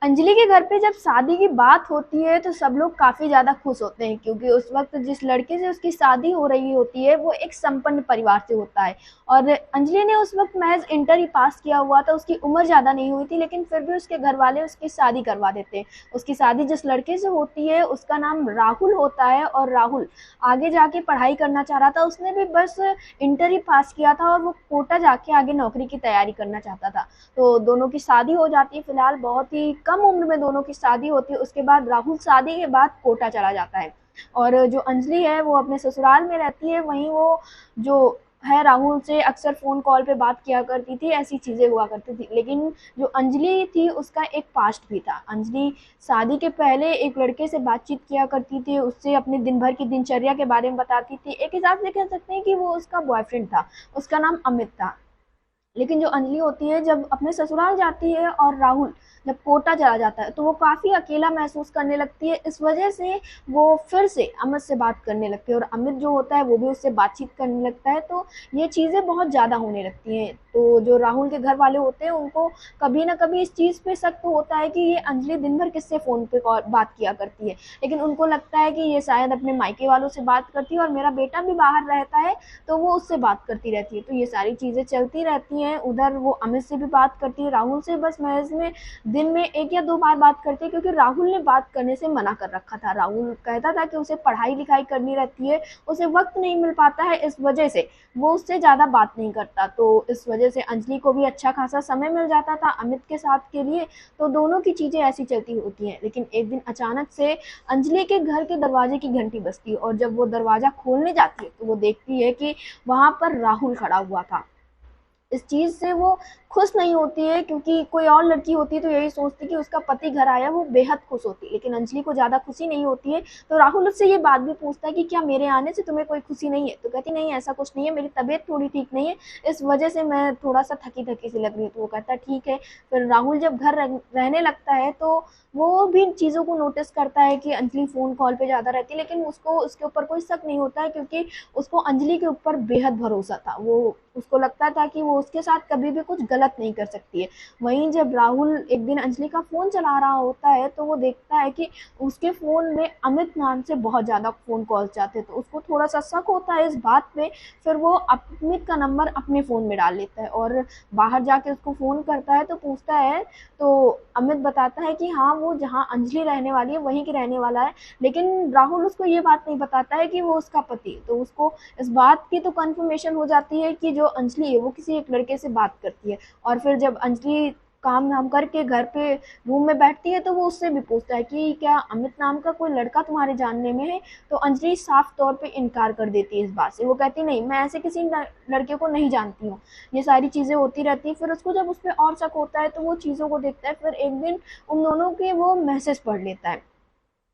अंजलि के घर पे जब शादी की बात होती है तो सब लोग काफ़ी ज़्यादा खुश होते हैं, क्योंकि उस वक़्त जिस लड़के से उसकी शादी हो रही होती है वो एक संपन्न परिवार से होता है। और अंजलि ने उस वक़्त महज़ इंटर ही पास किया हुआ था, उसकी उम्र ज़्यादा नहीं हुई थी, लेकिन फिर भी उसके घरवाले उसकी शादी करवा देते हैं। उसकी शादी जिस लड़के से होती है उसका नाम राहुल होता है, और राहुल आगे जाके पढ़ाई करना चाह रहा था। उसने भी बस इंटर ही पास किया था और वो कोटा जाके आगे नौकरी की तैयारी करना चाहता था। तो दोनों की शादी हो जाती है। फिलहाल बहुत ही कम उम्र में दोनों की शादी होती है। उसके बाद राहुल शादी के बाद कोटा चला जाता है, और जो अंजलि है वो अपने ससुराल में रहती है। वहीं वो जो है राहुल से अक्सर फ़ोन कॉल पे बात किया करती थी, ऐसी चीज़ें हुआ करती थी। लेकिन जो अंजलि थी उसका एक पास्ट भी था। अंजलि शादी के पहले एक लड़के से बातचीत किया करती थी, उससे अपने दिन भर की दिनचर्या के बारे में बताती थी। एक हिसाब से कह सकते हैं कि वो उसका बॉयफ्रेंड था, उसका नाम अमित था। लेकिन जो अंजलि होती है जब अपने ससुराल जाती है और राहुल जब कोटा चला जाता है तो वो काफ़ी अकेला महसूस करने लगती है। इस वजह से वो फिर से अमित से बात करने लगती है, और अमित जो होता है वो भी उससे बातचीत करने लगता है। तो ये चीज़ें बहुत ज़्यादा होने लगती हैं। तो जो राहुल के घर वाले होते हैं उनको कभी ना कभी इस चीज़ पे शक तो होता है कि ये अंजलि दिन भर किससे फ़ोन पे बात किया करती है। लेकिन उनको लगता है कि ये शायद अपने मायके वालों से बात करती है, और मेरा बेटा भी बाहर रहता है तो वो उससे बात करती रहती है। तो ये सारी चीज़ें चलती रहती हैं। उधर वो अमित से भी बात करती है, राहुल से बस महज़ में दिन में 1 या 2 बार बात करती है, क्योंकि राहुल ने बात करने से मना कर रखा था। राहुल कहता था कि उसे पढ़ाई-लिखाई करनी रहती है, उसे वक़्त नहीं मिल पाता है, इस वजह से वो उससे ज़्यादा बात नहीं करता। तो इस वजह से अंजलि को भी अच्छा खासा समय मिल जाता था अमित के साथ के लिए। तो दोनों की चीज़ें ऐसी चलती होती हैं। लेकिन एक दिन अचानक से अंजलि के घर के दरवाजे की घंटी बजती है, और जब वो दरवाज़ा खोलने जाती है तो वो देखती है कि वहाँ पर राहुल खड़ा हुआ था। इस चीज़ से वो खुश नहीं होती है, क्योंकि कोई और लड़की होती तो यही सोचती कि उसका पति घर आया, वो बेहद खुश होती। लेकिन अंजलि को ज़्यादा खुशी नहीं होती है। तो राहुल उससे ये बात भी पूछता है कि क्या मेरे आने से तुम्हें कोई खुशी नहीं है? तो कहती नहीं, ऐसा कुछ नहीं है, मेरी तबीयत थोड़ी ठीक नहीं है, इस वजह से मैं थोड़ा-सा थकी-थकी सी लग रही हूँ। तो वो कहता है ठीक है। फिर राहुल जब घर रहने लगता है तो वो भी इन चीज़ों को नोटिस करता है कि अंजलि फ़ोन कॉल पे ज़्यादा रहती है, लेकिन उसको उसके ऊपर कोई शक नहीं होता है, क्योंकि उसको अंजलि के ऊपर बेहद भरोसा था। वो उसको लगता था कि वो उसके साथ कभी भी कुछ गलत नहीं कर सकती है। वहीं जब राहुल एक दिन अंजलि का फ़ोन चला रहा होता है तो वो देखता है कि उसके फ़ोन में अमित नाम से बहुत ज़्यादा फ़ोन कॉल्स जाते हैं। तो उसको थोड़ा-सा शक होता है इस बात पे। फिर वो अमित का नंबर अपने फ़ोन में डाल लेता है, और बाहर जाके उसको फ़ोन करता है तो पूछता है। तो अमित बताता है कि हाँ, वो जहाँ अंजलि रहने वाली है वहीं की रहने वाला है। लेकिन राहुल उसको ये बात नहीं बताता है कि वो उसका पति है। तो उसको इस बात की तो कन्फर्मेशन हो जाती है कि जो अंजलि है वो किसी एक लड़के से बात करती है। और फिर जब अंजलि काम धाम करके घर पे रूम में बैठती है तो वो उससे भी पूछता है कि क्या अमित नाम का कोई लड़का तुम्हारे जानने में है? तो अंजलि साफ तौर पे इनकार कर देती है इस बात से। वो कहती नहीं, मैं ऐसे किसी लड़के को नहीं जानती हूँ। ये सारी चीज़ें होती रहती हैं। फिर उसको जब उस पे और शक होता है तो वो चीज़ों को देखता है। फिर एक दिन उन दोनों के वो मैसेज पढ़ लेता है,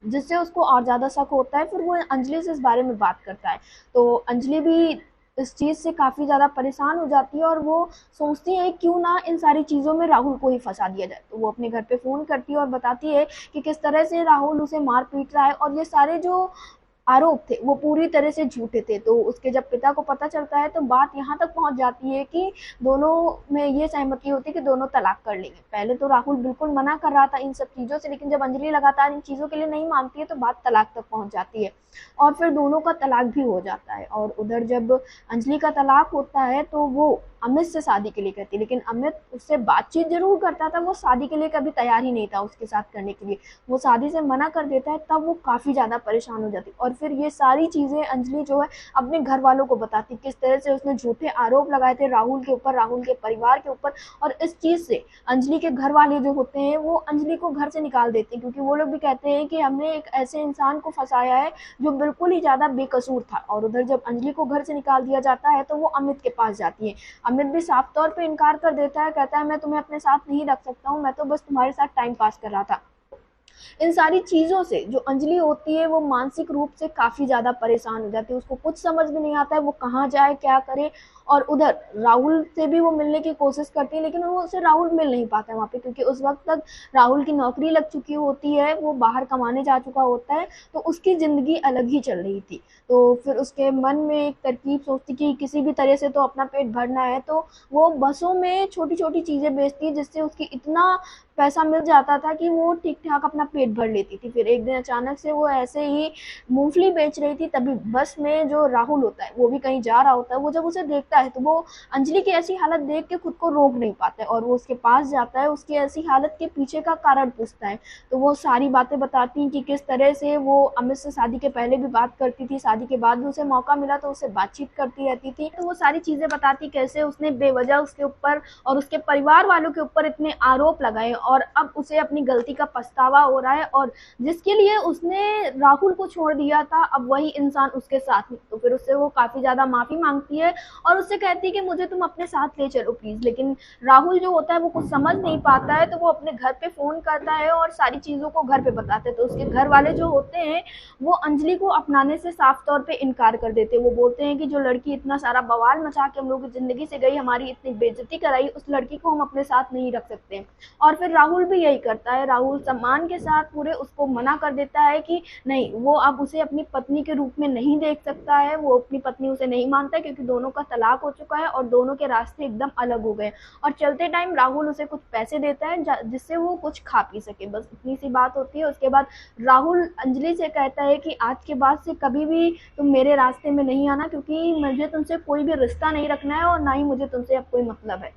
जिससे उसको और ज़्यादा शक होता है। फिर वो अंजलि से इस बारे में बात करता है। तो अंजलि भी इस चीज़ से काफ़ी ज़्यादा परेशान हो जाती है, और वो सोचती है क्यों ना इन सारी चीज़ों में राहुल को ही फँसा दिया जाए। तो वो अपने घर पे फ़ोन करती है और बताती है कि किस तरह से राहुल उसे मार पीट रहा है, और ये सारे जो आरोप थे वो पूरी तरह से झूठे थे। तो उसके जब पिता को पता चलता है तो बात यहाँ तक पहुँच जाती है कि दोनों में ये सहमति होती है कि दोनों तलाक कर लेंगे। पहले तो राहुल बिल्कुल मना कर रहा था इन सब चीज़ों से, लेकिन जब अंजलि लगातार इन चीज़ों के लिए नहीं मानती है तो बात तलाक तक पहुँच जाती है, और फिर दोनों का तलाक भी हो जाता है। और उधर जब अंजलि का तलाक होता है तो वो अमित से शादी के लिए कहती है, लेकिन अमित उससे बातचीत ज़रूर करता था, वो शादी के लिए कभी तैयार ही नहीं था उसके साथ करने के लिए। वो शादी से मना कर देता है, तब वो काफ़ी ज़्यादा परेशान हो जाती है। और फिर ये सारी चीज़ें अंजलि जो है अपने घर वालों को बताती, किस तरह से उसने झूठे आरोप लगाए थे राहुल के ऊपर, राहुल के परिवार के ऊपर। और इस चीज़ से अंजलि के घर वाले जो होते हैं वो अंजलि को घर से निकाल देते हैं, क्योंकि वो लोग भी कहते हैं कि हमने एक ऐसे इंसान को फंसाया है जो बिल्कुल ही ज़्यादा बेकसूर था। और उधर जब अंजलि को घर से निकाल दिया जाता है तो वो अमित के पास जाती है। अमित भी साफ तौर पे इनकार कर देता है, कहता है मैं तुम्हें अपने साथ नहीं रख सकता हूँ, मैं तो बस तुम्हारे साथ टाइम पास कर रहा था। इन सारी चीज़ों से जो अंजलि होती है वो मानसिक रूप से काफ़ी ज़्यादा परेशान हो जाती है। उसको कुछ समझ में नहीं आता है वो कहाँ जाए, क्या करे। और उधर राहुल से भी वो मिलने की कोशिश करती है, लेकिन वो उससे राहुल मिल नहीं पाता है वहाँ पे, क्योंकि उस वक़्त तक राहुल की नौकरी लग चुकी होती है, वो बाहर कमाने जा चुका होता है, तो उसकी ज़िंदगी अलग ही चल रही थी। तो फिर उसके मन में एक तरकीब सोचती कि किसी भी तरह से तो अपना पेट भरना है, तो वो बसों में छोटी-छोटी चीज़ें बेचती है, जिससे उसकी इतना पैसा मिल जाता था कि वो ठीक-ठाक अपना पेट भर लेती थी। फिर एक दिन अचानक से वो ऐसे ही मूँगफली बेच रही थी, तभी बस में जो राहुल होता है, वो भी कहीं जा रहा होता है। वो जब उसे देखता है, तो वो अंजलि की ऐसी हालत देख के खुद को रोक नहीं पाता है और वो उसके पास जाता है, उसकी ऐसी हालत के पीछे का कारण पूछता है। तो वो सारी बातें बताती हैं कि किस तरह से वो अमित से शादी के पहले भी बात करती थी, शादी के बाद भी उसे मौका मिला तो उससे बातचीत करती रहती थी। तो वो सारी चीज़ें बताती कैसे उसने बेवजह उसके ऊपर और उसके परिवार वालों के ऊपर इतने आरोप लगाए और अब उसे अपनी गलती का पछतावा हो रहा है, और जिसके लिए उसने राहुल को छोड़ दिया था, अब वही इंसान उसके साथ नहीं। तो फिर उससे वो काफ़ी ज़्यादा माफ़ी माँगती है और उससे कहती है कि मुझे तुम अपने साथ ले चलो प्लीज़। लेकिन राहुल जो होता है वो कुछ समझ नहीं पाता है, तो वो अपने घर पे फ़ोन करता है और सारी चीज़ों को घर पे बताता है। तो उसके घर वाले जो होते हैं, वो अंजलि को अपनाने से साफ तौर पे इनकार कर देते हैं। वो बोलते हैं कि जो लड़की इतना सारा बवाल मचा के हम लोगों की ज़िंदगी से गई, हमारी इतनी बेइज़्ज़ती कराई, उस लड़की को हम अपने साथ नहीं रख सकते। और फिर राहुल भी यही करता है। राहुल सम्मान के साथ पूरे उसको मना कर देता है कि नहीं, वो अब उसे अपनी पत्नी के रूप में नहीं देख सकता है, वो अपनी पत्नी उसे नहीं मानता है, क्योंकि दोनों का तलाक हो चुका है और दोनों के रास्ते एकदम अलग हो गए। और चलते टाइम राहुल उसे कुछ पैसे देता है जिससे वो कुछ खा पी सके, बस इतनी सी बात होती है। उसके बाद राहुल अंजलि से कहता है कि आज के बाद से कभी भी तुम मेरे रास्ते में नहीं आना, क्योंकि मुझे तुमसे कोई भी रिश्ता नहीं रखना है और ना ही मुझे तुमसे अब कोई मतलब है।